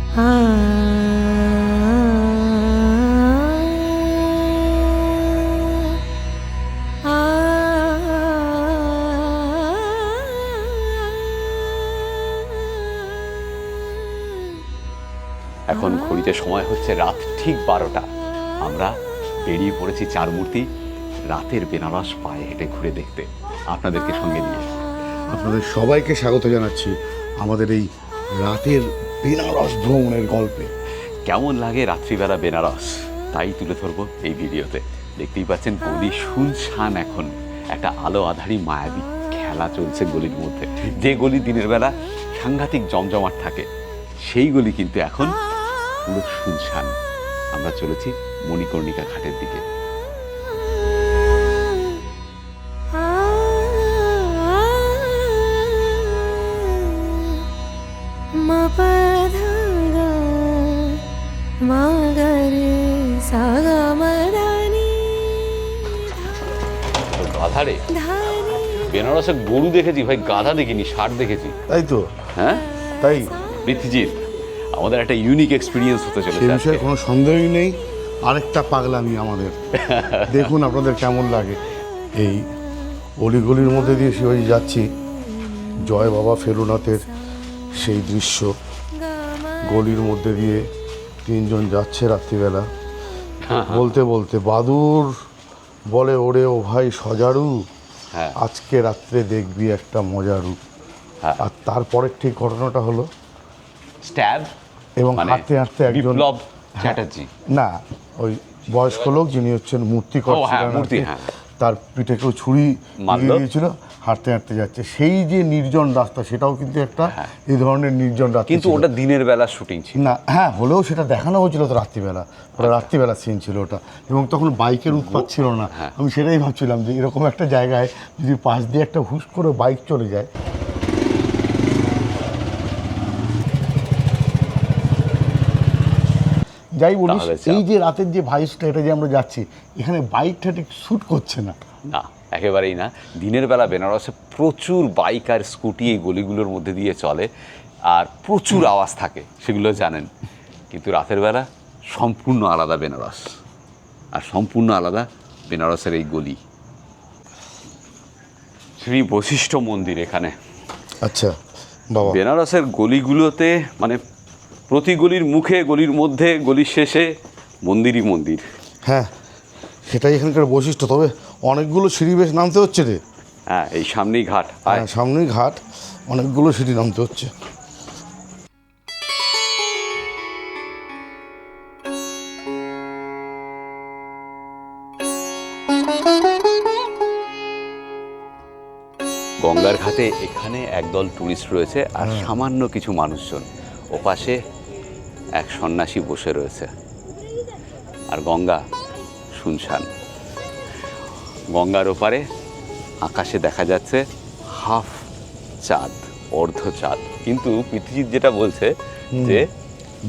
এখন ঘড়িতে সময় হচ্ছে রাত ঠিক 12টা। আমরা বেরিয়ে পড়েছি চারমূর্তি রাতের বেনারস পায়ে হেঁটে ঘুরে দেখতে, আপনাদেরকে সঙ্গে নিয়ে। আপনাদের সবাইকে স্বাগত জানাচ্ছি আমাদের এই রাতের বেনারস ভ্রমণের গল্পে। কেমন লাগে রাত্রিবেলা বেনারস তাই তুলে ধরবো এই ভিডিওতে। দেখতেই পাচ্ছেন গলি শুনশান, এখন একটা আলো আধারি মায়াবী খেলা চলছে গলির মধ্যে। যে গলি দিনের বেলা সাংঘাতিক জমজমাট থাকে, সেই গলি কিন্তু এখন পুরো শুনশান। আমরা চলেছি মণিকর্ণিকা ঘাটের দিকে। গাধারে বেনারসে গরু দেখেছি ভাই, গাধা দেখিনি, ষাঁড় দেখেছি। তাই তো? হ্যাঁ তাই পৃথ্বীজিৎ, আমাদের একটা ইউনিক এক্সপিরিয়েন্স হতে চলেছে। সে বিষয়ে কোনো সন্দেহই নেই। আরেকটা পাগলামি আমাদের। দেখুন আপনাদের কেমন লাগে। এই অলিগলির মধ্যে দিয়ে শিবাজি যাচ্ছি, জয় বাবা ফেলুনাথের সেই দৃশ্য। গলির মধ্যে দিয়ে তিনজন যাচ্ছে রাত্রিবেলা, বলতে বলতে বাদুর বলে, ওরে ও ভাই সজারু, আজকে রাত্রে দেখবি একটা মজারু। আর তারপরের ঠিক ঘটনাটা হলো স্ট্যাব, এবং হাঁটতে হাঁটতে একজন বিপ্লব চ্যাটার্জি, না ওই বয়স্ক লোক যিনি হচ্ছেন মূর্তিকর ছিলেন, তার পিঠে কেউ ছুরি দিয়েছিল। হাঁটতে হাঁটতে যাচ্ছে, সেই যে নির্জন রাস্তা, সেটাও কিন্তু একটা এই ধরনের নির্জন রাস্তা, কিন্তু ওটা দিনের বেলা শুটিং ছিল না। হ্যাঁ, হলেও সেটা দেখানো হয়েছিল তো রাত্রিবেলা, ওটা রাত্রিবেলা সিন ছিল ওটা। এবং তখন বাইকের উৎপাত ছিল না। আমি সেটাই ভাবছিলাম যে এরকম একটা জায়গায় যদি পাশ দিয়ে একটা হুশ করে বাইক চলে যায়। যাই বলিস, এই যে রাতের যে ভাইসটা, এটা যে আমরা যাচ্ছি, এখানে বাইকটা ঠিক শ্যুট করছে না। না, একেবারেই না। দিনের বেলা বেনারসে প্রচুর বাইক আর স্কুটি এই গলিগুলোর মধ্যে দিয়ে চলে, আর প্রচুর আওয়াজ থাকে, সেগুলো জানেন। কিন্তু রাতের বেলা সম্পূর্ণ আলাদা বেনারস, আর সম্পূর্ণ আলাদা বেনারসের এই গলি। শ্রী বশিষ্ঠ মন্দির এখানে। আচ্ছা বাবা, বেনারসের গলিগুলোতে মানে প্রতি গলির মুখে, গলির মধ্যে, গলির শেষে মন্দিরই মন্দির। হ্যাঁ, সেটাই এখানকার বৈশিষ্ট্য। তবে অনেকগুলো সিঁড়ি বেশ নামতে হচ্ছে রে। হ্যাঁ, এই সামনেই ঘাট। হ্যাঁ, সামনেই ঘাট, অনেকগুলো সিঁড়ি নামতে হচ্ছে। গঙ্গার ঘাটে এখানে একদল টুরিস্ট রয়েছে, আর সামান্য কিছু মানুষজন। ওপাশে এক সন্ন্যাসী বসে রয়েছে, আর গঙ্গা শুনশান। গঙ্গার ওপারে আকাশে দেখা যাচ্ছে হাফ চাঁদ, অর্ধ চাঁদ। কিন্তু পৃথিবীর যেটা বলছে যে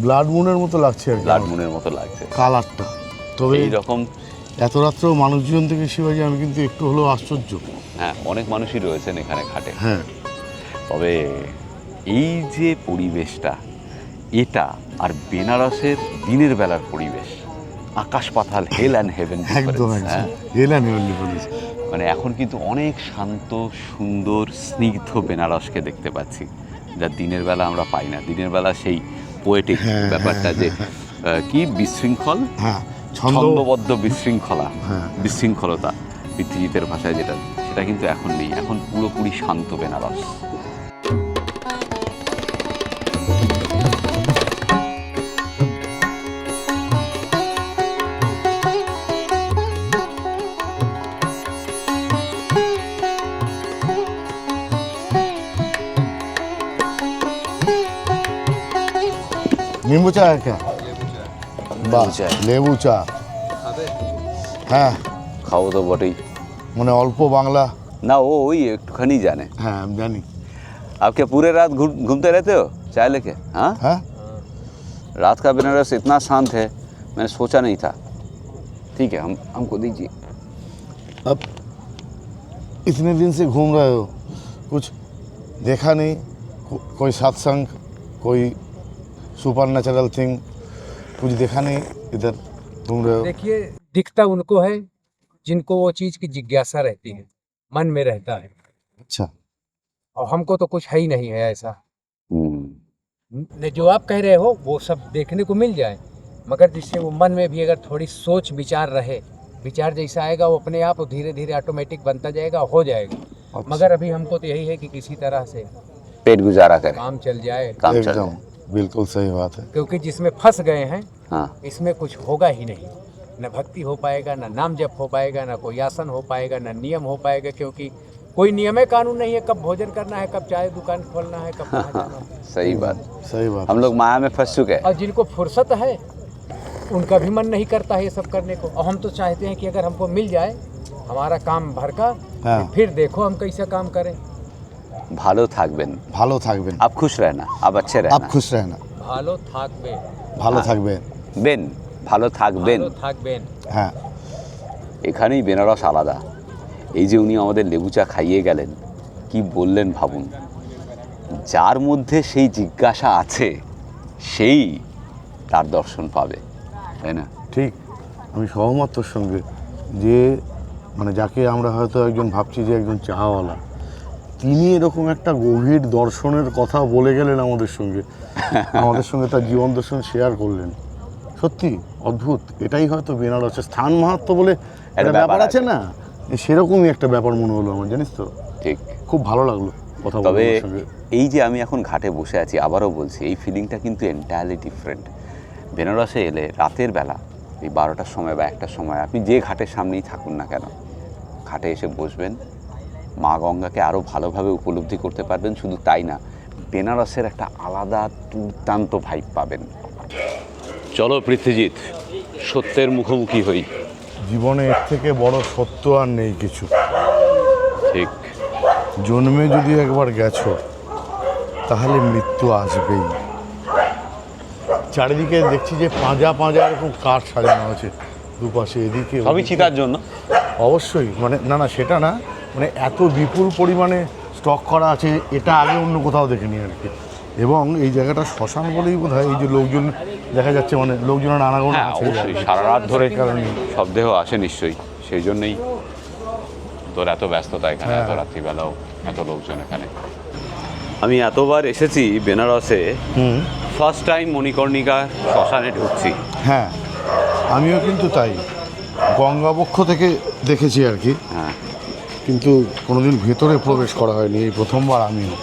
ব্লাড মুনের মতো লাগছে, আর ব্লাড মুনের মতো লাগছে কালারটা। তবে এইরকম এত রাত্রেও মানুষজন থেকে শিবাজি আমি কিন্তু একটু হলেও আশ্চর্য। হ্যাঁ, অনেক মানুষই রয়েছেন এখানে ঘাটে। হ্যাঁ, তবে এই যে পরিবেশটা, এটা আর বেনারসের দিনের বেলার পরিবেশ আকাশ পাতাল, হেল অ্যান্ড হেভেন। একদম হেল অ্যান্ড হেভেন ডিফারেন্স। মানে এখন কিন্তু অনেক শান্ত, সুন্দর, স্নিগ্ধ বেনারসকে দেখতে পাচ্ছি, যা দিনের বেলা আমরা পাই না। দিনের বেলা সেই পোয়েটিক ব্যাপারটা, যে কি বিশৃঙ্খল, ছন্দবদ্ধ বিশৃঙ্খলতা পৃথিবীর ভাষায় যেটা, সেটা কিন্তু এখন নেই। এখন পুরোপুরি শান্ত বেনারস। नींबू चाय क्या? লেবু চা। হ্যাঁ, খাবো তো বটেই। মানে অল্প বাংলা না, ওই একটুখানি জানে। হ্যাঁ, আমি জানি। आप क्या पूरे रात घूमते रहते हो चाय लेके? हाँ हाँ, रात का बनारस इतना शांत है, मैंने सोचा नहीं था। ठीक है, हमको दीजिए। अब इतने दिन से घूम रहे हो, कुछ देखा नहीं? कोई सत्संग, कोई सुपर नेचुरल थिंग कुछ देखा नहीं इधर घूम रहे हो? देखिए, दिखता उनको है जिनको वो चीज की जिज्ञासा रहती है, मन में रहता है। अच्छा, और हमको तो कुछ है ही नहीं है ऐसा। हम्म, जो आप कह रहे हो वो सब देखने को मिल जाए, मगर जिससे वो मन में भी अगर थोड़ी सोच विचार रहे, विचार जैसा आएगा वो अपने आप धीरे धीरे ऑटोमेटिक बनता जाएगा, हो जाएगा। अच्छा। मगर अभी हमको तो यही है कि किसी तरह से पेट गुजारा करें, काम चल जाए, काम चल एकदम जाए। बिल्कुल सही बात है। क्योंकि जिसमें फंस गए हैं हाँ, इसमें कुछ होगा ही नहीं। न भक्ति हो पाएगा, न नाम जप हो पाएगा, न कोई आसन हो पाएगा, न नियम हो पाएगा, क्योंकि कोई नियम कानून नहीं है। कब भोजन करना है, कब चाय दुकान खोलना है, कब कहाँ जाना है। सही बात। सही बात हम लोग माया में फंस चुके हैं। और जिनको फुर्सत है उनका भी मन नहीं करता है ये सब करने को। और हम तो चाहते हैं कि अगर हमको मिल जाए हमारा काम भर का, हाँ। फिर देखो हम कैसे काम करें। ভালো থাকবেন, ভালো থাকবেন, आप खुश रहना, आप अच्छे आप रहना, खुश रहना, ভালো থাকবে, ভালো থাকবেন। বেন ভালো থাকবেন। ভালো থাকবেন। হ্যাঁ, এখানেই বেনারস আলাদা। এই যে উনি আমাদের লেবু চা খাইয়ে গেলেন, কি বললেন ভাবুন। যার মধ্যে সেই জিজ্ঞাসা আছে সেই তার দর্শন পাবে, তাই না? ঠিক, আমি সহমত তোর সঙ্গে যে মানে যাকে আমরা হয়তো একজন ভাবছি যে একজন চাওয়ালা, তিনি এরকম একটা গভীর দর্শনের কথা বলে গেলেন আমাদের সঙ্গে তার জীবন দর্শন শেয়ার করলেন। সত্যি অদ্ভুত। এটাই হয়তো বেনারসের স্থান মাহাত্ম্য বলে একটা ব্যাপার আছে না, সেরকমই একটা ব্যাপার মনে হলো আমার, জানিস তো। ঠিক। খুব ভালো লাগলো কথা বলে তবে ওর সঙ্গে। এই যে আমি এখন ঘাটে বসে আছি, আবারও বলছি, এই ফিলিংটা কিন্তু এন্টায়ারলি ডিফারেন্ট। বেনারসে এলে রাতের বেলা এই 12টার সময় বা 1টার সময় আপনি যে ঘাটের সামনেই থাকুন না কেন, ঘাটে এসে বসবেন, মা গঙ্গাকে আরও ভালোভাবে উপলব্ধি করতে পারবেন। শুধু তাই না, বেনারসের একটা আলাদা দুর্দান্ত ভাইব পাবেন। চলো পৃথ্বীজিৎ, সত্যের মুখোমুখি হই। জীবনে এর থেকে বড় সত্য আর নেই কিছু। ঠিক। জন্মে যদি একবার গেছো তাহলে মৃত্যু আসবেই। চারিদিকে দেখছি যে পাঁজা পাঁজা এরকম কাঠ সাজানো আছে দুপাশে, এদিকে সবই চিতার জন্য। অবশ্যই, মানে না সেটা না, মানে এত বিপুল পরিমাণে স্টক করা আছে, এটা আগে অন্য কোথাও দেখিনি আর কি। এবং এই জায়গাটা শ্মশান বলেই বোধ হয়, এই যে লোকজন দেখা যাচ্ছে, মানে লোকজনের আনাগোনা হ্যাঁ, আছে। অবশ্যই সারা রাত ধরে কারণে সব দেহ আসে নিশ্চয়ই, সেই জন্যই তোর এত ব্যস্ততা এখানে, এত রাত্রিবেলাও এত লোকজন এখানে। আমি এতবার এসেছি বেনারসে, ফার্স্ট টাইম মণিকর্ণিকা শ্মশানে ঢুকছি। হ্যাঁ, আমিও কিন্তু তাই গঙ্গাবক্ষ থেকে দেখেছি আর কি, হ্যাঁ, কিন্তু কোনোদিন ভেতরে প্রবেশ করা হয়নি, এই প্রথমবার আমিও।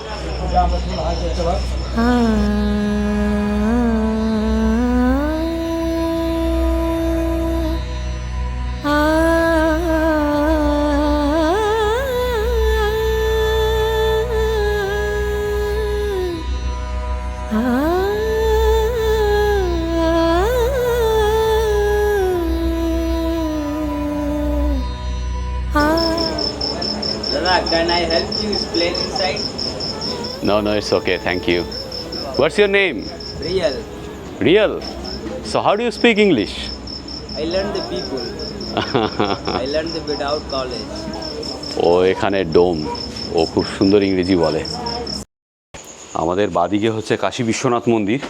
Can I help you explain inside? No, it's okay, thank you. What's your name? Real. Real? So how do you speak English? I learned the people. I learned the without college. ও এখানে ডোম, ও খুব সুন্দর ইংরেজি বলে। আমাদের বাদিকে হচ্ছে কাশী বিশ্বনাথ মন্দির।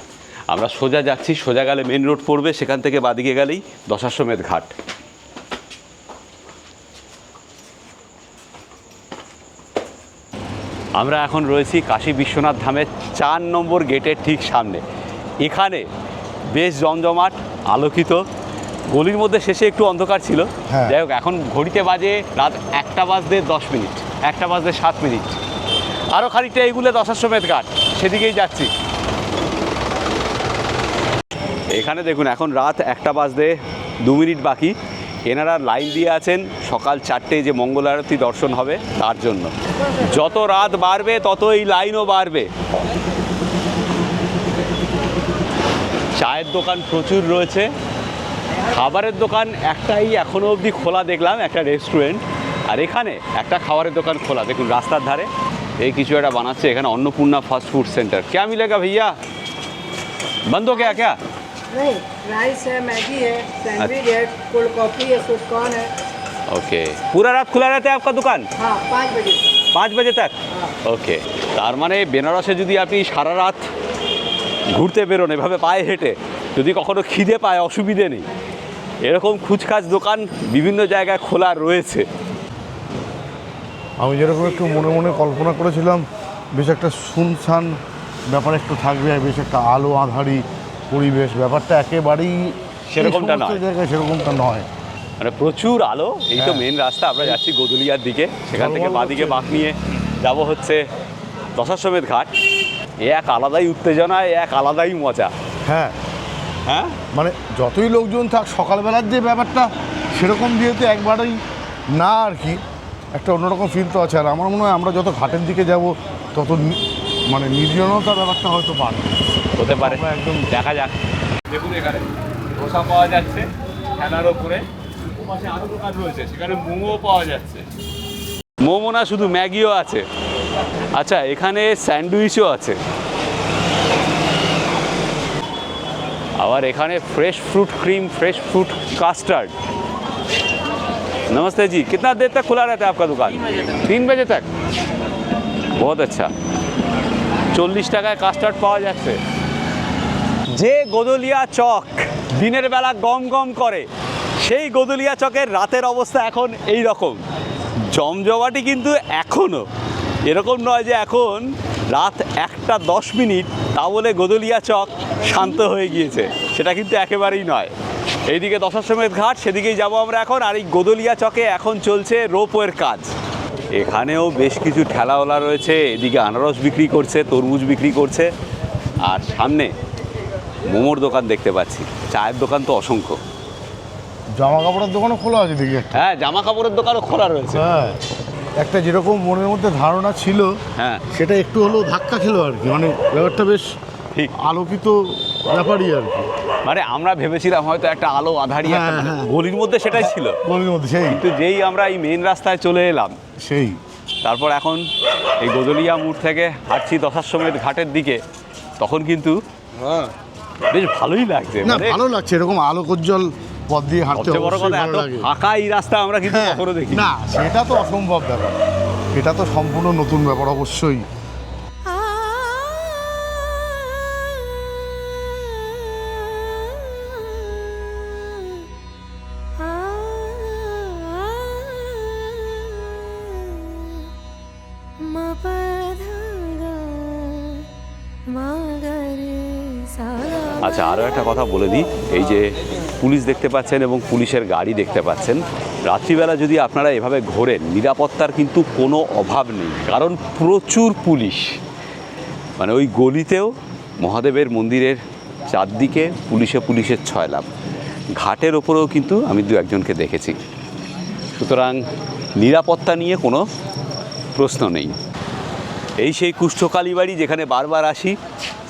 আমরা সোজা যাচ্ছি, সোজা গেলে মেন রোড পড়বে, সেখান থেকে বাদিকে গেলেই দশাশ্বমেধ ঘাট। আমরা এখন রয়েছি কাশী বিশ্বনাথ ধামের 4 নম্বর গেটের ঠিক সামনে। এখানে বেশ জমজমাট, আলোকিত। গলির মধ্যে শেষে একটু অন্ধকার ছিল। হ্যাঁ। যাই হোক, এখন ঘড়িতে বাজে রাত 1টা বাজতে 10 মিনিট, 1টা বাজতে 7 মিনিট। আরও খানিকটা এগুলো দশাশ্বমেধ ঘাট, সেদিকেই যাচ্ছি। এখানে দেখুন, এখন রাত 1টা বাজতে 2 মিনিট বাকি। এনারা লাইন দিয়ে আছেন সকাল 4টে যে মঙ্গল আরতি দর্শন হবে তার জন্য। যত রাত বাড়বে তত এই লাইনও বাড়বে। চায়ের দোকান প্রচুর রয়েছে, খাবারের দোকান একটাই এখনও অবধি খোলা দেখলাম, একটা রেস্টুরেন্ট। আর এখানে একটা খাবারের দোকান খোলা, দেখুন রাস্তার ধারে এই কিছু একটা বানাচ্ছে। এখানে অন্নপূর্ণা ফাস্ট ফুড সেন্টার। क्या मिलेगा भैया? बंद हो गया क्या? नहीं, राइस है, मैगी है, सैंडविच है, कोल्ड कॉफ़ी है, स्वीट कॉर्न है। ओके, पूरा रात खुला रहता है आपका दुकान? हाँ, 5 बजे तक। 5 बजे तक? ওকে, তার মানে বেনারসে যদি আপনি সারা রাত ঘুরতে বেরোন এভাবে পায়ে হেঁটে, যদি কখনো খিদে পায় অসুবিধে নেই, এরকম খুচখাচ দোকান বিভিন্ন জায়গায় খোলা রয়েছে। আমি যেরকম একটু মনে মনে কল্পনা করেছিলাম বেশ একটা শুনশান ব্যাপার একটু থাকবে, বেশ একটা আলো আঁধারি পরিবেশ, ব্যাপারটা একেবারেই সেরকমটা এই সমস্ত নয়। জায়গায় সেরকমটা নয়। মানে প্রচুর আলো। এই তো মেন রাস্তা, আমরা যাচ্ছি গদুলিয়ার দিকে, সেখান থেকে বাঁদিকে বাঁক নিয়ে যাব হচ্ছে দশাশ্বমেধ ঘাট। এ এক আলাদাই উত্তেজনা, এ এক আলাদাই মজা। হ্যাঁ, হ্যাঁ, মানে যতই লোকজন থাক সকালবেলার যে ব্যাপারটা সেরকম যেহেতু একবারেই না আর কি, একটা অন্যরকম ফিল তো আছে। আর আমার মনে হয় আমরা যত ঘাটের দিকে যাব তত মানে নির্জনতার ব্যাপারটা হয়তো বাড়বে। হতে পারে, আমরা একদম দেখা যাক। দেখুন এখানে ধোসা পাওয়া যাচ্ছে খেলার ওপরে, পাশে আরো দোকান রয়েছে, সেখানে মোমো পাওয়া যাচ্ছে। মোমো না, শুধু ম্যাগিও আছে। আচ্ছা, এখানে স্যান্ডউইচও আছে। আবার এখানে fresh fruit cream, fresh fruit custard. नमस्ते जी, कितना देर तक खुला रहता है आपका दुकान? 3 बजे तक। बहुत अच्छा। 40 টাকায় কাস্টার্ড পাওয়া যাচ্ছে। যে গদুলিয়া চক দিনের বেলা গম গম করে, সেই গদুলিয়া চকের রাতের অবস্থা এখন এই রকম জমজমাটি। কিন্তু এখনও এরকম নয় যে এখন রাত 1:10 তা বলে গদুলিয়া চক শান্ত হয়ে গিয়েছে, সেটা কিন্তু একেবারেই নয়। এইদিকে দশাশ্বমেধ ঘাট, সেদিকেই যাব আমরা এখন। আর এই গদুলিয়া চকে এখন চলছে রোপওয়ের কাজ। এখানেও বেশ কিছু ঠেলাওয়ালা রয়েছে, এদিকে আনারস বিক্রি করছে, তরমুজ বিক্রি করছে, আর সামনে মোমোর দোকান দেখতে পাচ্ছি। চায়ের দোকান তো অসংখ্য। জামা কাপড়ের দোকানও খোলা আছে দেখি একটা। হ্যাঁ, জামা কাপড়ের দোকানও খোলা রয়েছে। হ্যাঁ, একটা যেরকম মনের মধ্যে ধারণা ছিল হ্যাঁ, সেটা একটু হলেও ধাক্কা খেলো আর কি। মানে ব্যাপারটা বেশ ঠিক। আলোকিত ব্যাপারই আর কি। মানে আমরা ভেবেছিলাম হয়তো একটা আলো আধারি একটা হ্যাঁ, হ্যাঁ। গলির মধ্যে সেটাই ছিল, গলির মধ্যে সেই কিন্তু যেই আমরা এই মেন রাস্তায় চলে এলাম, সেই তারপর এখন এই গদুলিয়া মোড় থেকে হাঁটছি দশাশ্বমেধ ঘাটের দিকে, তখন কিন্তু বেশ ভালোই লাগছে। না, মানে ভালো লাগছে এরকম আলোকোজ্জ্বল পথ দিয়ে হাঁটতে। সবচেয়ে বড় অবশ্যই কথা, ভালো এত লাগে। ফাঁকা এই রাস্তা আমরা কিন্তু হ্যাঁ, কখনো দেখি না, সেটা তো অসম্ভব ব্যাপার, এটা তো সম্পূর্ণ নতুন ব্যাপার অবশ্যই। আচ্ছা, আরও একটা কথা বলে দিই, এই যে পুলিশ দেখতে পাচ্ছেন এবং পুলিশের গাড়ি দেখতে পাচ্ছেন, রাত্রিবেলা যদি আপনারা এভাবে ঘোরেন, নিরাপত্তার কিন্তু কোনো অভাব নেই, কারণ প্রচুর পুলিশ। মানে ওই গলিতেও মহাদেবের মন্দিরের চারদিকে পুলিশের ছয়লাভ। ঘাটের ওপরেও কিন্তু আমি 2-1জনকে দেখেছি। সুতরাং নিরাপত্তা নিয়ে কোনো প্রশ্ন নেই। এই সেই কুষ্ঠ কালীবাড়ি, যেখানে বারবার আসি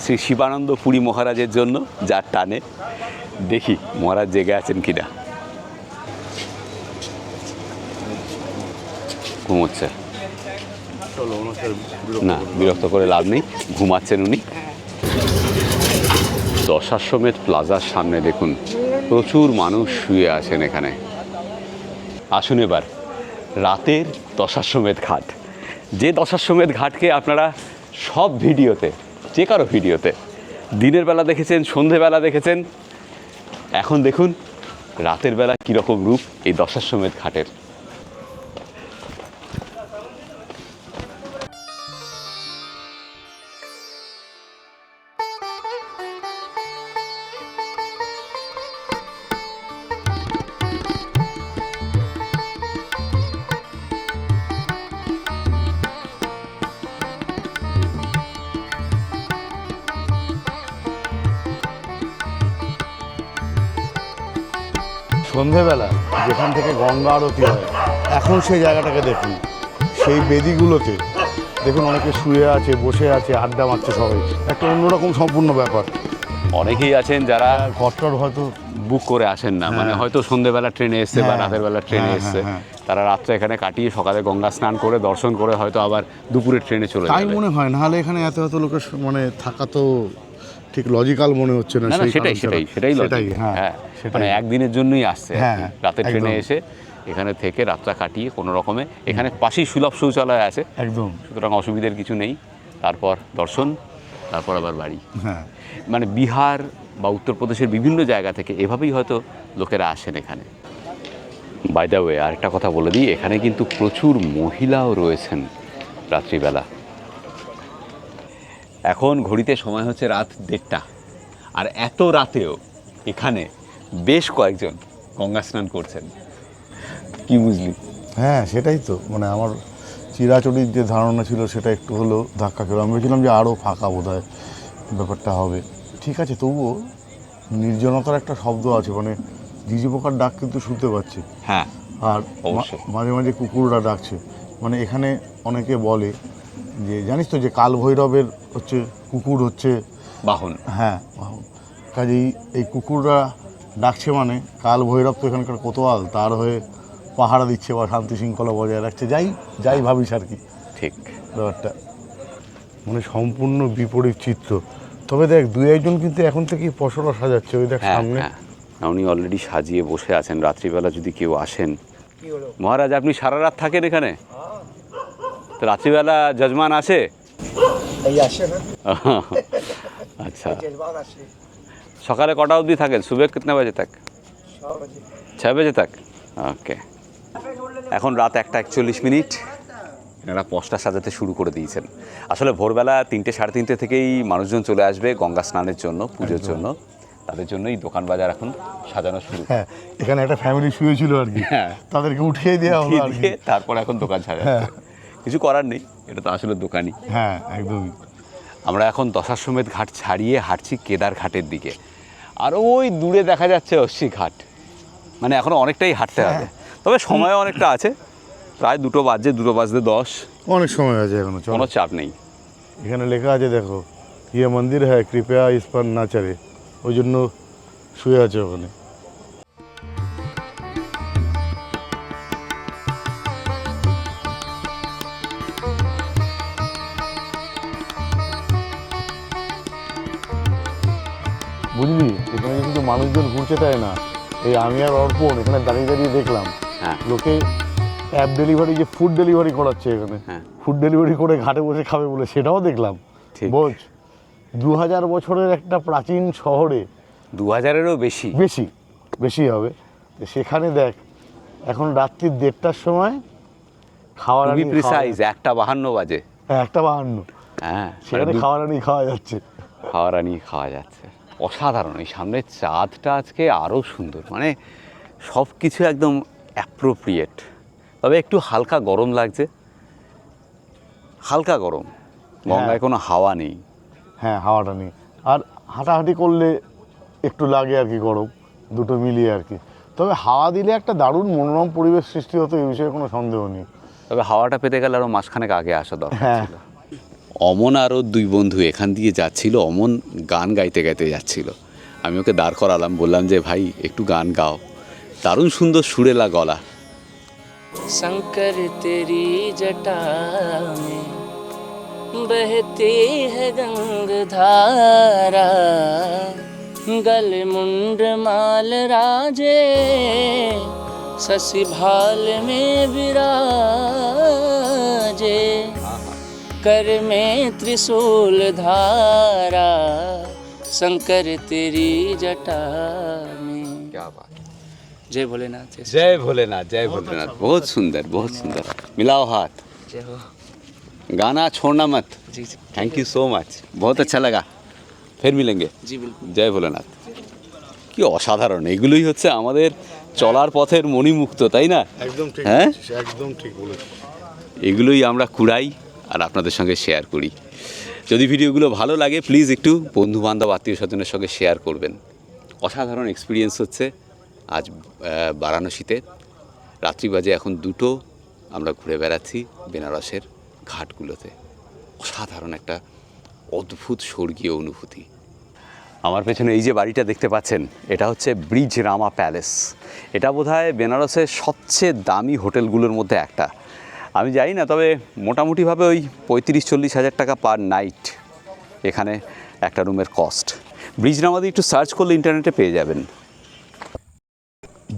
শ্রী শিবানন্দ পুরী মহারাজের জন্য, যার টানে। দেখি মহারাজ জেগে আছেন কিনা। ঘুমোচ্ছে না, বিরক্ত করে লাভ নেই, ঘুমাচ্ছেন উনি। দশাশ্বমেধ প্লাজার সামনে দেখুন প্রচুর মানুষ শুয়ে আছেন এখানে। আসুন এবার রাতের দশাশ্বমেধ ঘাট, যে দশাশ্বমেধ ঘাটকে আপনারা সব ভিডিওতে, যে কারো ভিডিওতে দিনের বেলা দেখেছেন, সন্ধেবেলা দেখেছেন, এখন দেখুন রাতের বেলা কীরকম রূপ এই দশাশ্বমেধ ঘাটের। সন্ধেবেলা যেখান থেকে গঙ্গা আরতি হয়, এখন সেই জায়গাটাকে দেখুন, সেই বেদিগুলোতে দেখুন অনেকে শুয়ে আছে, বসে আছে, আড্ডা মারছে সবাই, একটা অন্যরকম সম্পূর্ণ ব্যাপার। অনেকেই আছেন যারা ঘরটার হয়তো বুক করে আসেন না, মানে হয়তো সন্ধেবেলা ট্রেনে এসছে বা হ্যাঁ, রাতের বেলা ট্রেনে হ্যাঁ, এসছে, হ্যাঁ, তারা রাত্রে এখানে কাটিয়ে সকালে গঙ্গা স্নান করে দর্শন করে হয়তো আবার দুপুরের ট্রেনে চলে তাই যাবে। মনে হয়, নাহলে এখানে এত এত লোকের মানে থাকা তো ঠিক লজিক্যাল মনে হচ্ছে না। না, সেই সেটাই কারণে সেটাই সেটাই, লজিক। হ্যাঁ, হ্যাঁ, সেটাই। মানে একদিনের জন্যই আসছে আর কি। হ্যাঁ, রাতে ট্রেনে একদম। এসে এখানে থেকে রাতটা কাটিয়ে কোনো রকমে, এখানে পাশেই সুলভ শৌচালয় আছে, একদম। সুতরাং অসুবিধার কিছু নেই। তারপর দর্শন তারপর আবার বাড়ি। হ্যাঁ মানে বিহার বা উত্তরপ্রদেশের বিভিন্ন জায়গা থেকে এভাবেই হয়তো লোকেরা আসেন এখানে। বাই দ্য ওয়ে আরেকটা কথা বলে দিই, এখানে কিন্তু প্রচুর মহিলাও রয়েছেন রাত্রিবেলা। এখন ঘড়িতে সময় হচ্ছে রাত 1:30, আর এত রাতেও এখানে বেশ কয়েকজন গঙ্গা স্নান করছেন। কি বুঝলি? হ্যাঁ সেটাই তো, মানে আমার চিরাচরিত যে ধারণা ছিল সেটা একটু হলেও ধাক্কা খেলো। আমি ভেবেছিলাম যে আরও ফাঁকা বোধহয় ব্যাপারটা হবে। ঠিক আছে, তবুও নির্জনতার একটা শব্দ আছে, মানে ঝিঝি পোকার ডাক কিন্তু শুনতে পাচ্ছি। হ্যাঁ, আর অবশ্যই। মাঝে মাঝে কুকুররা ডাকছে। মানে এখানে অনেকে বলে যে জানিস তো যে কাল ভৈরবের হচ্ছে কুকুর হচ্ছে বাহন। হ্যাঁ বাহন। কাজেই এই কুকুররা ডাকছে মানে কাল ভৈরব তো এখানকার কোতোয়াল, তার হয়ে পাহারা দিচ্ছে বা শান্তি শৃঙ্খলা বজায় রাখছে, যাই ভাবিস আর কি ঠিক। ব্যাপারটা মানে সম্পূর্ণ বিপরীত চিত্র। তবে দেখ দুই একজন কিন্তু এখন থেকেই পসরা সাজাচ্ছে, ওই দেখ হ্যাঁ সামনে। হ্যাঁ, উনি অলরেডি সাজিয়ে বসে আছেন। রাত্রিবেলা যদি কেউ আসেন, মহারাজ আপনি সারা রাত থাকেন এখানে? তো রাত্রিবেলা যজমান আসে? আচ্ছা, সকালে কটা অবধি থাকেন? সুবেহ কিতনে বাজে তক? 6 বাজে তক। ওকে। এখন রাত 1:41। এনারা পশটা সাজাতে শুরু করে দিয়েছেন। আসলে ভোরবেলা 3টে সাড়ে 3টে থেকেই মানুষজন চলে আসবে গঙ্গা স্নানের জন্য, পুজোর জন্য। তাদের জন্যই দোকান বাজার এখন সাজানো শুরু। হ্যাঁ, এখানে একটা ফ্যামিলি শুয়েছিল আর কি, হ্যাঁ, তাদেরকে উঠিয়ে দেওয়া হলো আর কি। তারপর এখন দোকান সাজাচ্ছে। কিছু করার নেই, এটা তো আসলে দোকানই। হ্যাঁ একদমই। আমরা এখন দশাশ্বমেধ ঘাট ছাড়িয়ে হাঁটছি কেদার ঘাটের দিকে। আর ওই দূরে দেখা যাচ্ছে অশ্বী ঘাট। মানে এখন অনেকটাই হাঁটতে হবে, তবে সময় অনেকটা আছে। প্রায় 2 বাজে, 2 বাজতে 10। অনেক সময় আছে এখনো, চলো। কোনো চাপ নেই। এখানে লেখা আছে দেখো, ইয়ে মন্দির হ্যাঁ কৃপয়া ইস পর না চলে, ওই জন্য শুয়ে আছে ওখানে। বুঝলি, এখানে কিন্তু মানুষজন ঘুরছে তাই না, এই আমি আর অর্পণ এখানে দাঁড়িয়ে দাঁড়িয়ে দেখলাম হ্যাঁ, লোকে অ্যাপ ডেলিভারি, যে ফুড ডেলিভারি করাচ্ছে এখানে, হ্যাঁ। ফুড ডেলিভারি করে ঘাটে বসে খাবে বলে, সেটাও দেখলাম। ঠিক। বোঝ, 2000 বছরের একটা প্রাচীন শহরে 2000-এরও বেশি। বেশি হবে, তো সেখানে দেখ এখন রাত্রি 1:30টার সময় খাওয়ার খুবই প্রিসাইজ 1:52 বাজে। হ্যাঁ 1:52, হ্যাঁ, সেখানে খাওয়ার আনি খাওয়া যাচ্ছে। খাওয়ার আনিয়ে খাওয়া যাচ্ছে। অসাধারণ। এই সামনের চাঁদটা আজকে আরও সুন্দর, মানে সব কিছু একদম অ্যাপ্রোপ্রিয়েট। তবে একটু হালকা গরম লাগছে, হালকা গরম। গঙ্গায় কোনো হাওয়া নেই। হ্যাঁ হাওয়াটা নেই, আর হাঁটাহাঁটি করলে একটু লাগে আর কি গরম, দুটো মিলিয়ে আর কি। তবে হাওয়া দিলে একটা দারুণ মনোরম পরিবেশ সৃষ্টি হতো, এই বিষয়ে কোনো সন্দেহ নেই। তবে হাওয়াটা পেতে গেলে আরও মাসখানেক আগে আসা দরকার হ্যাঁ। ছিল। অমন আরও 2 বন্ধু এখান দিয়ে যাচ্ছিল। অমন গান গাইতে গাইতে যাচ্ছিল। আমি ওকে দাঁড় করালাম, বললাম যে ভাই একটু গান গাও। দারুণ সুন্দর সুরেলা গলা। शंकर तेरी जटा में बहती है गंगधारा, गल मुंड माल राजे शशि भाल में विराजे, कर में त्रिशूल धारा, शंकर तेरी जटा में। क्या बात। जय भोलेनाथ। जय भोलेनाथ, जय भोलेनाथ। बहुत सुंदर, बहुत सुंदर। मिलाओ हाथ, जय हो। गाना छोड़ना मत। जी जी थैंक यू सो मच, बहुत अच्छा लगा। फिर मिलेंगे। जी बिल्कुल। জয় ভোলেনাথ। কি অসাধারণ! এগুলোই হচ্ছে আমাদের চলার পথের মণিমুক্ত, তাই না? একদম ঠিক, হ্যাঁ, একদম ঠিক বলেছিস। এগুলোই আমরা কুড়াই আর আপনাদের সঙ্গে শেয়ার করি। যদি ভিডিওগুলো ভালো লাগে প্লিজ একটু বন্ধুবান্ধব আত্মীয় স্বজনের সঙ্গে শেয়ার করবেন। অসাধারণ এক্সপিরিয়েন্স হচ্ছে আজ বারাণসীতে। রাত্রি বাজে এখন 2টো। আমরা ঘুরে বেড়াচ্ছি বেনারসের ঘাটগুলোতে। অসাধারণ একটা অদ্ভুত স্বর্গীয় অনুভূতি। আমার পেছনে এই যে বাড়িটা দেখতে পাচ্ছেন, এটা হচ্ছে ব্রিজ রামা প্যালেস। এটা বোধহয় বেনারসের সবচেয়ে দামি হোটেলগুলোর মধ্যে একটা। আমি জানি না, তবে মোটামুটিভাবে ওই 35-40 হাজার টাকা পার নাইট এখানে একটা রুমের কস্ট। ব্রিজ রামা দিয়ে একটু সার্চ করলে ইন্টারনেটে পেয়ে যাবেন।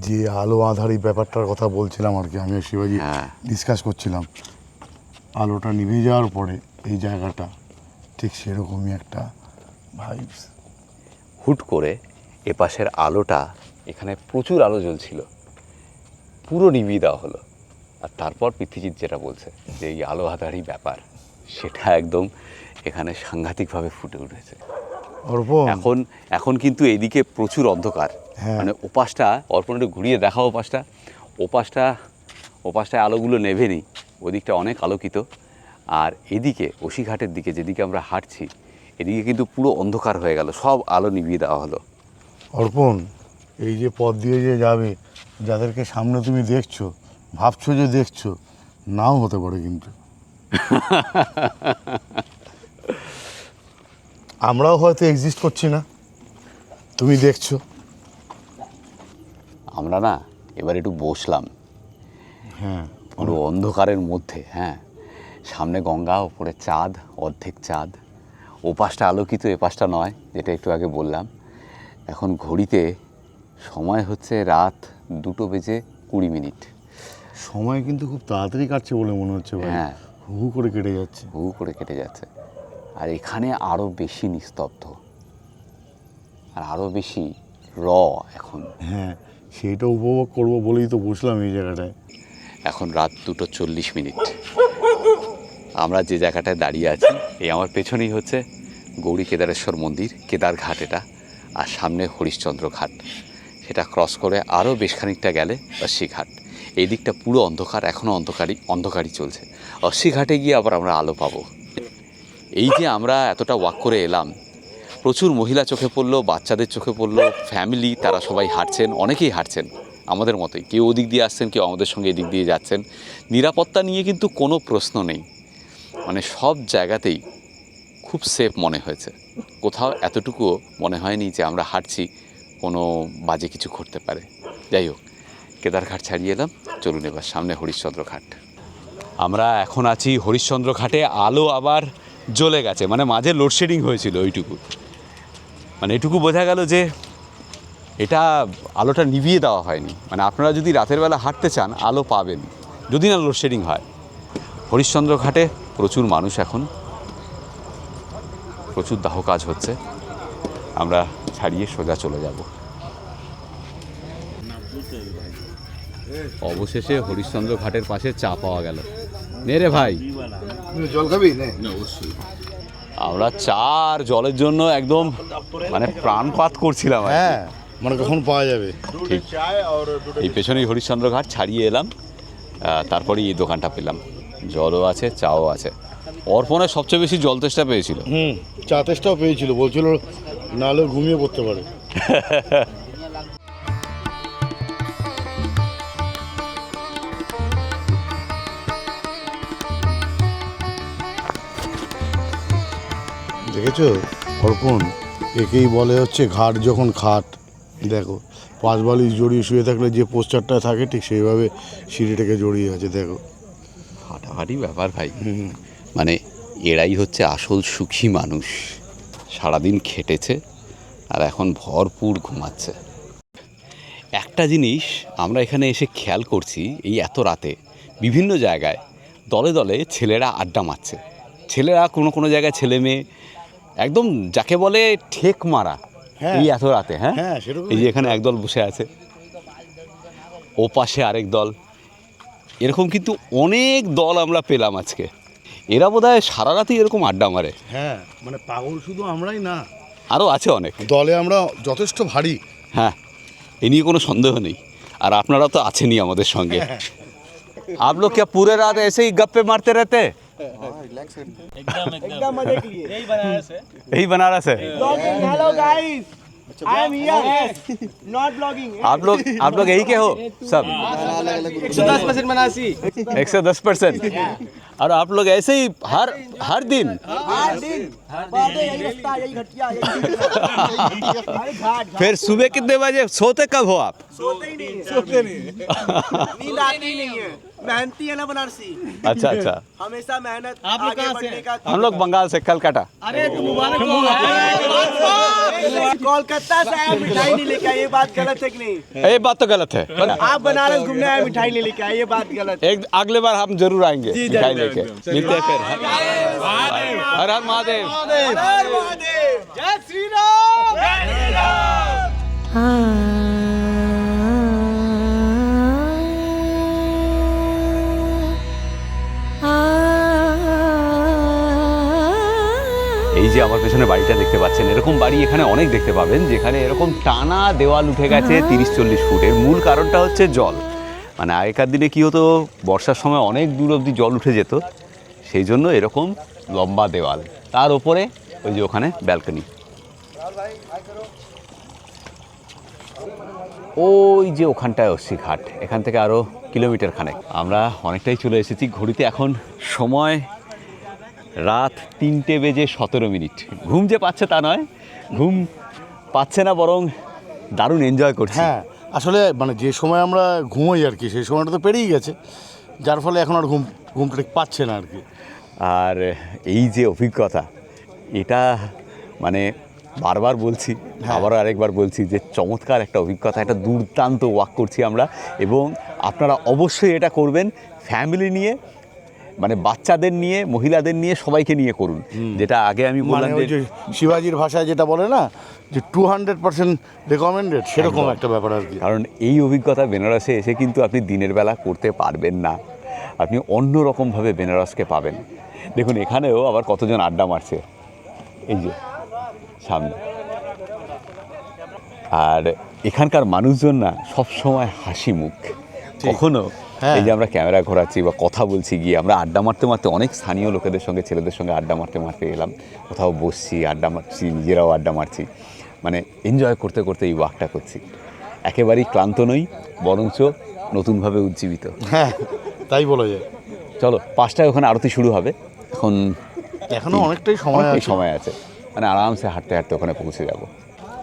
যে আলো আঁধার এই ব্যাপারটার কথা বলছিলাম আর কি, আমি আর শিবাজি হ্যাঁ। ডিসকাস করছিলাম। আলোটা নিভে যাওয়ার পরে এই জায়গাটা ঠিক সেরকমই একটা ভাইবস। হুট করে এপাশের আলোটা, এখানে প্রচুর আলো জ্বলছিল, পুরো নিভিয়ে দেওয়া হলো। আর তারপর পৃথ্বীজিৎ যেটা বলছে যে এই আলো আঁধারি ব্যাপার, সেটা একদম এখানে সাংঘাতিকভাবে ফুটে উঠেছে। অর্পণ, এখন কিন্তু এদিকে প্রচুর অন্ধকার। হ্যাঁ। মানে ওপাশটা, অর্পণ একটু ঘুরিয়ে দেখাও ওপাশটায় আলোগুলো নেভেনি, ওদিকটা অনেক আলোকিত। আর এদিকে ওসিঘাটের দিকে যেদিকে আমরা হাঁটছি, এদিকে কিন্তু পুরো অন্ধকার হয়ে গেল, সব আলো নিভিয়ে দেওয়া হলো। অর্পণ, এই যে পথ দিয়ে যে যাবে, যাদেরকে সামনে তুমি দেখছো, ভাবছো যে দেখছো, নাও হতে পারে কিন্তু। আমরাও হয়তো এক্সিস্ট করছি না, তুমি দেখছো। আমরা না এবার একটু বসলাম হ্যাঁ, পুরো অন্ধকারের মধ্যে। হ্যাঁ, সামনে গঙ্গা, ওপরে চাঁদ, অর্ধেক চাঁদ, ওপাশটা আলোকিত, এপাশটা নয়, যেটা একটু আগে বললাম। এখন ঘড়িতে সময় হচ্ছে রাত 2:20। সময় কিন্তু খুব তাড়াতাড়ি কাটছে বলে মনে হচ্ছে ভাই। হ্যাঁ, হু হু করে কেটে যাচ্ছে। হু করে কেটে যাচ্ছে। আর এখানে আরও বেশি নিস্তব্ধ, আর আরও বেশি এখন। হ্যাঁ, সেইটা উপভোগ করবো বলেই তো বসলাম এই জায়গাটায়। এখন রাত 2:40। আমরা যে জায়গাটায় দাঁড়িয়ে আছি, এই আমার পেছনেই হচ্ছে গৌরী কেদারেশ্বর মন্দির, কেদারঘাট এটা। আর সামনে হরিশ্চন্দ্র ঘাট, সেটা ক্রস করে আরও বেশ খানিকটা গেলে অস্বীঘাট। এই দিকটা পুরো অন্ধকার, এখনও অন্ধকারই চলছে। অস্বীঘাটে গিয়ে আবার আমরা আলো পাবো। এই যে আমরা এতটা ওয়াক করে এলাম, প্রচুর মহিলা চোখে পড়লো, বাচ্চাদের চোখে পড়লো, ফ্যামিলি, তারা সবাই হাঁটছেন, অনেকেই হাঁটছেন আমাদের মতোই। কেউ ওদিক দিয়ে আসছেন, কেউ আমাদের সঙ্গে এদিক দিয়ে যাচ্ছেন। নিরাপত্তা নিয়ে কিন্তু কোনো প্রশ্ন নেই, মানে সব জায়গাতেই খুব সেফ মনে হয়েছে। কোথাও এতটুকুও মনে হয়নি যে আমরা হাঁটছি কোনো বাজে কিছু ঘটতে পারে। যাই হোক, কেদারঘাট ছাড়িয়ে এলাম, চলুন এবার সামনে হরিশ্চন্দ্র ঘাট। আমরা এখন আছি হরিশ্চন্দ্র ঘাটে। আলো আবার জ্বলে গেছে, মানে মাঝে লোডশেডিং হয়েছিল ওইটুকু, মানে এটুকু বোঝা গেল যে এটা আলোটা নিভিয়ে দেওয়া হয়নি। মানে আপনারা যদি রাতের বেলা হাঁটতে চান, আলো পাবেন, যদি না লোডশেডিং হয়। হরিশ্চন্দ্র ঘাটে প্রচুর মানুষ, এখন প্রচুর দাহ কাজ হচ্ছে। আমরা ছাড়িয়ে সোজা চলে যাব। অবশেষে হরিশ্চন্দ্র ঘাটের পাশে চা পাওয়া গেল। নে রে ভাই, জল খাবি? অবশ্যই। আমরা চা আর জলের জন্য একদম মানে প্রাণপাত করছিলাম। হ্যাঁ, মানে কখন পাওয়া যাবে। ঠিক, এই পেছনেই হরিশ্চন্দ্র ঘাট, ছাড়িয়ে এলাম, তারপরেই এই দোকানটা পেলাম। জলও আছে, চাও আছে। অর্পণের সবচেয়ে বেশি জল তেষ্টা পেয়েছিল। চা তেষ্টাও পেয়েছিল, বলছিল নাহলে ঘুমিয়ে পড়তে পারে। দেখেছো অর্পণ, একেই বলে হচ্ছে ঘাট যখন খাট। দেখো, 5 বালিশ জড়িয়ে শুয়ে থাকলে যে পোস্টারটা থাকে, ঠিক সেইভাবে সিঁড়িটাকে জড়িয়ে আছে। দেখো, ফাটাফাটি ব্যাপার ভাই। মানে এরাই হচ্ছে আসল সুখী মানুষ। সারাদিন খেটেছে আর এখন ভরপুর ঘুমাচ্ছে। একটা জিনিস আমরা এখানে এসে খেয়াল করছি, এই এত রাতে বিভিন্ন জায়গায় দলে দলে ছেলেরা আড্ডা মারছে। ছেলেরা কোনো জায়গায় ছেলে মেয়ে, একদম যাকে বলে ঠেক মারা, এই এত রাতে। হ্যাঁ, এই যে এখানে একদল বসে আছে, ও পাশে আরেক দল, এরকম কিন্তু অনেক দল আমরা পেলাম আজকে। এরা বোধহয় সারা রাতই এরকম আড্ডা মারে। হ্যাঁ, মানে পাগল শুধু আমরাই না, আরও আছে অনেক। দলে আমরা যথেষ্ট ভারী। হ্যাঁ, এ নিয়ে কোনো সন্দেহ নেই। আর আপনারা তো আছেনই আমাদের সঙ্গে। आप लोग क्या पूरे रात ऐसे ही गप्पे मारते रहते? एकदम मजे के लिए यही बनारस है। Hello guys, I am here, not blogging. आप लोग यही के हो सब? 110% बनारसी। 110%। और आप लोग ऐसे ही हर दिन? हर दिन यही रास्ता, यही घटिया, यही घाट। फिर सुबह कितने बजे सोते कब हो आप? सोते ही नहीं नींद आती नहीं है। मेहनती है ना बनारसी, अच्छा, हमेशा मेहनत आगे बढ़ने का। हम लोग बंगाल से, कलकत्ता। अरे मुबारक हो। कोलकाता से आए मिठाई नहीं लेके आए, ये बात गलत है कि नहीं? ये बात तो गलत है, पर आप बनारस घूमने आए मिठाई नहीं लेके आए, ये बात गलत है। एक अगले बार हम जरूर आएंगे मिठाई लेके। मिलते हैं फिर। हर हर महादेव। जय श्री राम। এই যে আমার পেছনে বাড়িটা দেখতে পাচ্ছেন, এরকম বাড়ি এখানে অনেক দেখতে পাবেন যেখানে এরকম টানা দেওয়াল উঠে গেছে 30-40 ফুট। এর মূল কারণটা হচ্ছে জল। মানে আগেকার দিনে কী হতো, বর্ষার সময় অনেক দূর অবধি জল উঠে যেত, সেই জন্য এরকম লম্বা দেওয়াল, তার ওপরে ওই যে ওখানে ব্যালকনি। ওই যে ওখানটায় অস্সি ঘাট, এখান থেকে আরও কিলোমিটার খানেক। আমরা অনেকটাই চলে এসেছি। ঘড়িতে এখন সময় রাত 3:17। ঘুম যে পাচ্ছে তা নয়, ঘুম পাচ্ছে না, বরং দারুণ এনজয় করছি। হ্যাঁ, আসলে মানে যে সময় আমরা ঘুমোই আর কি, সেই সময়টা তো পেরিয়ে গেছে, যার ফলে এখন আর ঘুমটা ঠিক পাচ্ছে না আর কি। আর এই যে অভিজ্ঞতা, এটা মানে বারবার বলছি, আবারও আরেকবার বলছি যে চমৎকার একটা অভিজ্ঞতা, একটা দুর্দান্ত ওয়াক করছি আমরা। এবং আপনারা অবশ্যই এটা করবেন ফ্যামিলি নিয়ে, মানে বাচ্চাদের নিয়ে, মহিলাদের নিয়ে, সবাইকে নিয়ে করুন। যেটা আগে আমি মানে বললাম ওই যে শিবাজির ভাষায় যেটা বলে না, যে 200% রেকমেন্ডেড, সেরকম একটা ব্যাপার আর কি। কারণ এই অভিজ্ঞতা বেনারসে এসে কিন্তু আপনি দিনের বেলা করতে পারবেন না, আপনি অন্য রকমভাবে বেনারসকে পাবেন। দেখুন এখানেও আবার কতজন আড্ডা মারছে, এই যে সামনে। আর এখানকার মানুষজন না সবসময় হাসি মুখ। কখনো এই যে আমরা ক্যামেরা ঘোরাচ্ছি বা কথা বলছি, গিয়ে আমরা আড্ডা মারতে মারতে অনেক স্থানীয় লোকেদের সঙ্গে, ছেলেদের সঙ্গে আড্ডা মারতে মারতে এলাম, কোথাও বসছি, আড্ডা মারছি, নিজেরাও আড্ডা মারছি, মানে এনজয় করতে করতে এই ওয়াকটা করছি। একেবারেই ক্লান্ত নই, বরঞ্চ নতুনভাবে উজ্জীবিত। হ্যাঁ, তাই বলা যায়। চলো 5টায় ওখানে আরতি শুরু হবে। এখনো অনেকটাই সময় আছে, মানে আরামসে হাঁটতে হাঁটতে ওখানে পৌঁছে যাব।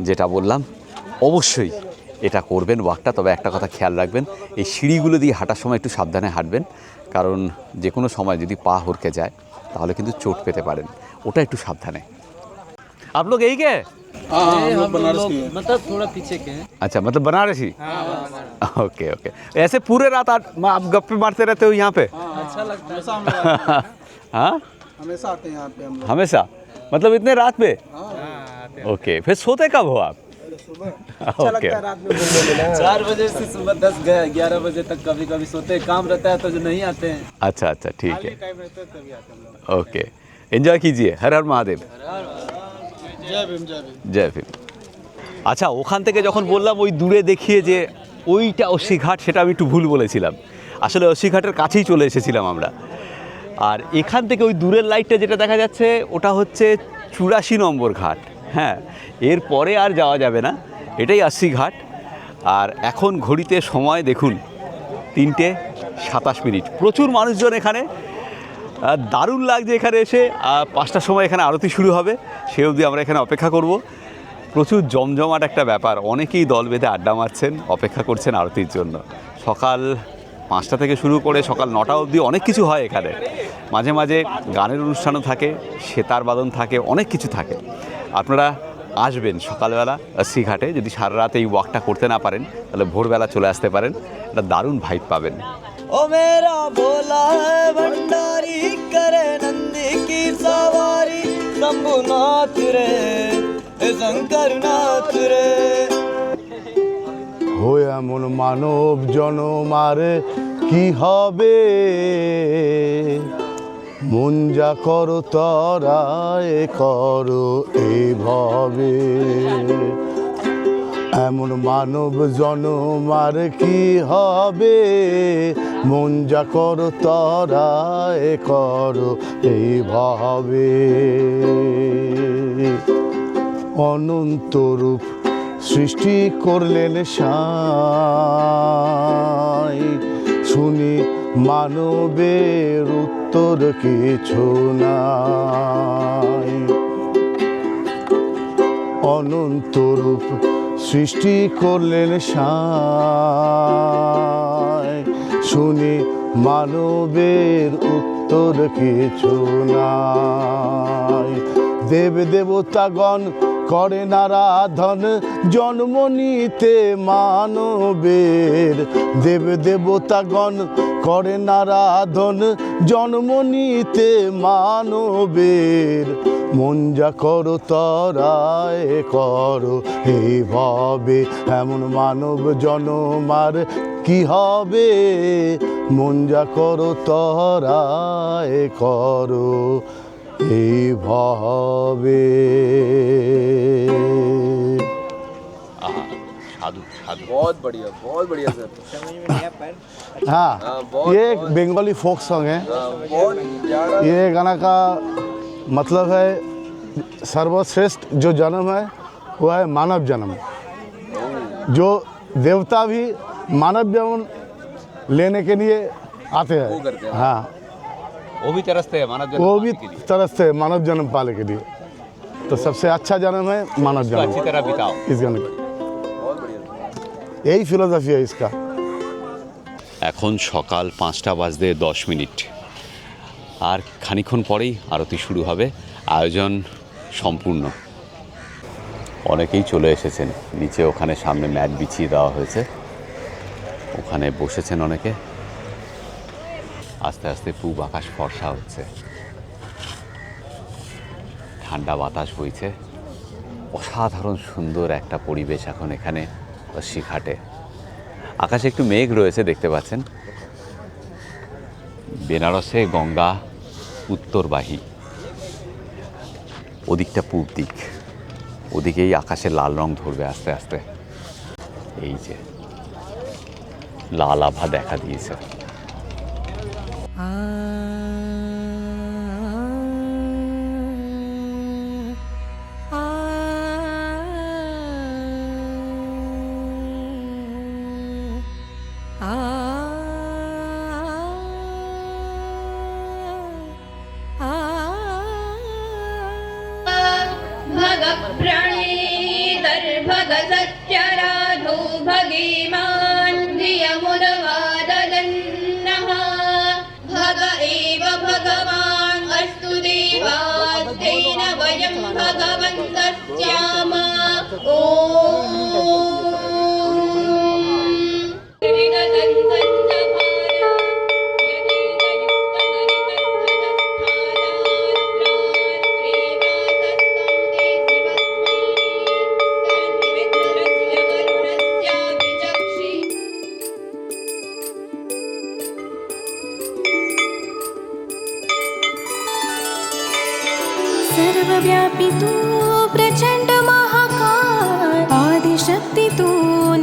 যেটা বললাম, অবশ্যই এটা করবেন ওয়াকটা। তবে একটা কথা খেয়াল রাখবেন, এই সিঁড়িগুলো দিয়ে হাঁটার সময় একটু সাবধানে হাঁটবেন, কারণ যে কোনো সময় যদি পা হড়কে যায় তাহলে কিন্তু চোট পেতে পারেন, ওটা একটু সাবধানে। आप लोग यही के? हम लोग मतलब थोड़ा पीछे के हैं। अच्छा, मतलब बनारसी। Okay okay. ऐसे पूरे रात आप गप्पे मारते रहते हो यहाँ पे? अच्छा लगता है। हाँ, हमेशा आते हैं यहाँ पे हम लोग। हमेशा, मतलब इतने रात पे? ओके, फिर सोते कब हो आप? ओके, रात में घूमने में ना। 4 बजे से सुबह 10-11 बजे तक कभी कभी सोते हैं। काम रहता है तो जो नहीं आते हैं। अच्छा अच्छा, ठीक है। ओके, एंजॉय कीजिए। हर हर महादेव। জয় ভীম। আচ্ছা, ওখান থেকে যখন বললাম ওই দূরে দেখিয়ে যে ওইটা অস্সি ঘাট, সেটা আমি একটু ভুল বলেছিলাম। আসলে অস্সি ঘাটের কাছেই চলে এসেছিলাম আমরা। আর এখান থেকে ওই দূরের লাইটটা যেটা দেখা যাচ্ছে, ওটা হচ্ছে 84 নম্বর ঘাট। হ্যাঁ, এরপরে আর যাওয়া যাবে না, এটাই অস্সি ঘাট। আর এখন ঘড়িতে সময় দেখুন 3:27। প্রচুর মানুষজন এখানে, দারুণ লাগছে এখানে এসে। 5টার সময় এখানে আরতি শুরু হবে, সে অবধি আমরা এখানে অপেক্ষা করব। প্রচুর জমজমাট একটা ব্যাপার, অনেকেই দল বেঁধে আড্ডা মারছেন, অপেক্ষা করছেন আরতির জন্য। সকাল 5টা থেকে শুরু করে সকাল 9টা অবধি অনেক কিছু হয় এখানে। মাঝে মাঝে গানের অনুষ্ঠানও থাকে, সেতার বাদন থাকে, অনেক কিছু থাকে। আপনারা আসবেন সকালবেলা অস্সি ঘাটে। যদি সারা রাত এই ওয়াকটা করতে না পারেন, তাহলে ভোরবেলা চলে আসতে পারেন, একটা দারুণ ভাইব পাবেন। ओ मेरा भोला है भंडारी, करे नंदी की सवारी, शंभुनाथ रे शंकर नाथ रे। हो এমন মানব জনমার কি হবে, মন যা করো তরায় করো এভাবে। এমন মানব জনমার কি হবে, মন যা করো তরায় করো এইভাবে। অনন্ত রূপ সৃষ্টি করলেন সাই, শুনি মানবের উত্তর কিছু নাই। অনন্ত রূপ সৃষ্টি করলেন সাই, শুনি মানবের উত্তর কিছু নাই। দেব দেবতাগণ করেন আরাধন জন্ম নিতে মানবের। দেব দেবতাগণ করেন আরাধন জন্ম নিতে মানবের। মন যা করো তরায় করো এইভাবে, এমন মানব জনমার কি হবে। মন যা করো তরায় করো এইভাবে। সাধু সাধু। बहुत बढ़िया सर। हाँ, ये एक बंगाली फोक सॉन्ग है। बहुत ये गाना का मतलब है सर्वश्रेष्ठ जो जन्म है वो है मानव जन्म। जो देवता भी मानव जन्म लेने के लिए आते हैं। हाँ, वो भी तरसते हैं मानव जन्म वो भी पाने के लिए। तरसते हैं मानव जन्म पाने के लिए। तो सबसे अच्छा जन्म है मानव तो जन्म। अच्छी तरह बिताओ। इस गाने का यही फिलोसफी है इसका। এখন সকাল 5টা বাজতে 10 মিনিট, আর খানিকক্ষণ পরেই আরতি শুরু হবে। আয়োজন সম্পূর্ণ, অনেকেই চলে এসেছেন নিচে। ওখানে সামনে ম্যাট বিছিয়ে দেওয়া হয়েছে, ওখানে বসেছেন অনেকে। আস্তে আস্তে পূব আকাশ ফর্সা হচ্ছে, ঠান্ডা বাতাস বইছে। অসাধারণ সুন্দর একটা পরিবেশ এখন এখানে শিখাটে। আকাশে একটু মেঘ রয়েছে দেখতে পাচ্ছেন। বেনারসে গঙ্গা উত্তরবাহী, ওদিকটা পূব দিক, ওদিকেই আকাশে লাল রং ধরবে আস্তে আস্তে। এই যে লাল আভা দেখা দিয়েছে। भग सत्यराधो भगीमान् धियमुदवाददन्नः भग एव भगवान् अस्तु देवास्तेन वयं भगवन्तस्याम ॐ सर्वव्यापी तू प्रचंड महाकाय, आदिशक्ती तू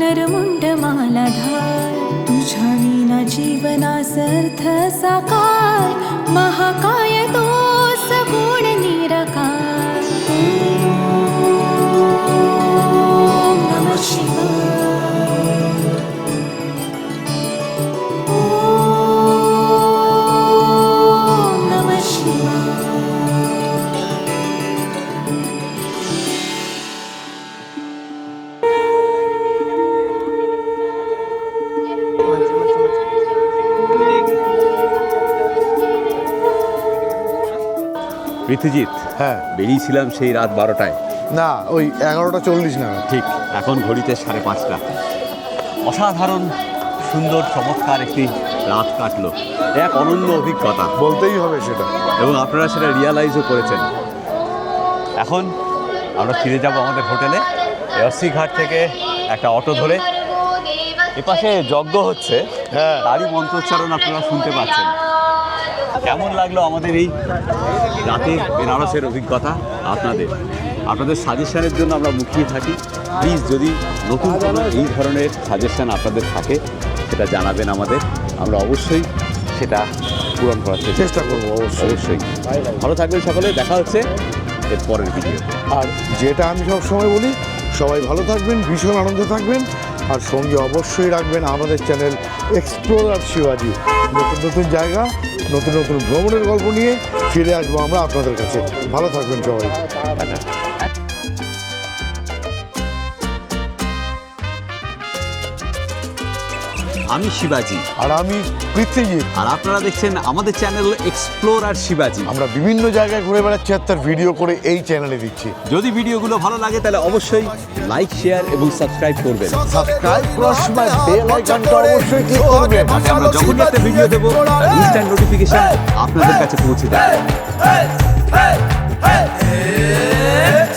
नरमुंड मालाधार। तुझ्या विना जीवनास अर्थ साकार, महाकाय तो सगुण निराकार। ओम नमः शिवाय, ओम नमः शिवाय। পৃথ্বীজিৎ, হ্যাঁ, বেরিয়েছিলাম সেই রাত 12টায়, না ওই 11:40 নাগাদ। ঠিক এখন ঘড়িতে 5:30। অসাধারণ সুন্দর চমৎকার একটি রাত কাটলো, এক অনন্য অভিজ্ঞতা বলতেই হবে সেটা। এবং আপনারা সেটা রিয়ালাইজও করেছেন। এখন আমরা ফিরে যাব আমাদের হোটেলে। এসসি ঘাট থেকে একটা অটো ধরে এপাশে যজ্ঞ হচ্ছে, হ্যাঁ, তারই মন্ত্রোচ্চারণ আপনারা শুনতে পাচ্ছেন। কেমন লাগলো আমাদের এই রাতে বেনারসের অভিজ্ঞতা? আপনাদের সাজেশনের জন্য আমরা মুখিয়ে থাকি। প্লিজ যদি নতুন কোনো এই ধরনের সাজেশন আপনাদের থাকে সেটা জানাবেন আমাদের, আমরা অবশ্যই সেটা পূরণ করার চেষ্টা করবো। অবশ্যই ভালো থাকবেন সকলে, দেখা হচ্ছে এর পরের ভিডিওতে। আর যেটা আমি সবসময় বলি, সবাই ভালো থাকবেন, ভীষণ আনন্দে থাকবেন, আর সঙ্গে অবশ্যই রাখবেন আমাদের চ্যানেল এক্সপ্লোরার শিবাজি। নতুন নতুন জায়গা, নতুন নতুন ভ্রমণের গল্প নিয়ে ফিরে আসবো আমরা আপনাদের কাছে। ভালো থাকবেন সবাই। আমি শিবাজি। আর আমি পৃথ্বীজিৎ। আর আপনারা দেখছেন আমাদের চ্যানেল এক্সপ্লোরার শিবাজি। আমরা বিভিন্ন জায়গায় ঘুরে বেড়াচ্ছি আর তার ভিডিও করে এই চ্যানেলে দিচ্ছি। যদি ভিডিওগুলো ভালো লাগে তাহলে অবশ্যই লাইক, শেয়ার এবং সাবস্ক্রাইব করবেন। সাবস্ক্রাইব করার সময় বেল আইকনটা অবশ্যই ক্লিক করবেন। আমরা যখনই একটা ভিডিও দেবো ইনস্ট্যান্ট নোটিফিকেশন আপনাদের কাছে পৌঁছে যাবে।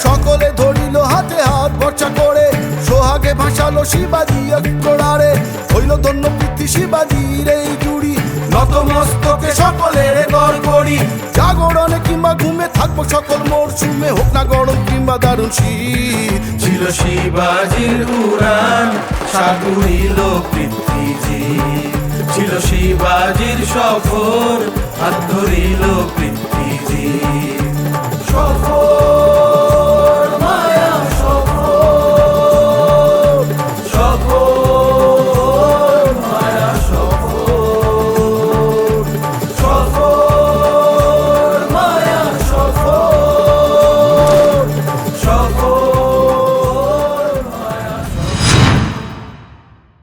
সকলে ধরিল হাতে হাত ভরসা করে, সোহাগে ভাসালো শিবাজি এক্সপ্লোরারে। হইল ধন্য পৃথ্বী শিবাজির এই জুড়ি, নতমস্তকে সকলের গড় করি। জাগরণে কিংবা ঘুমে থাকবো সকল মরশুমে, হোক না গরম কিংবা দারুণ শীত। ছিল শিবাজির উড়ান, সাগুরিল পৃথ্বীজি। ছিল শিবাজির সফর, হাত ধরিল পৃথ্বী।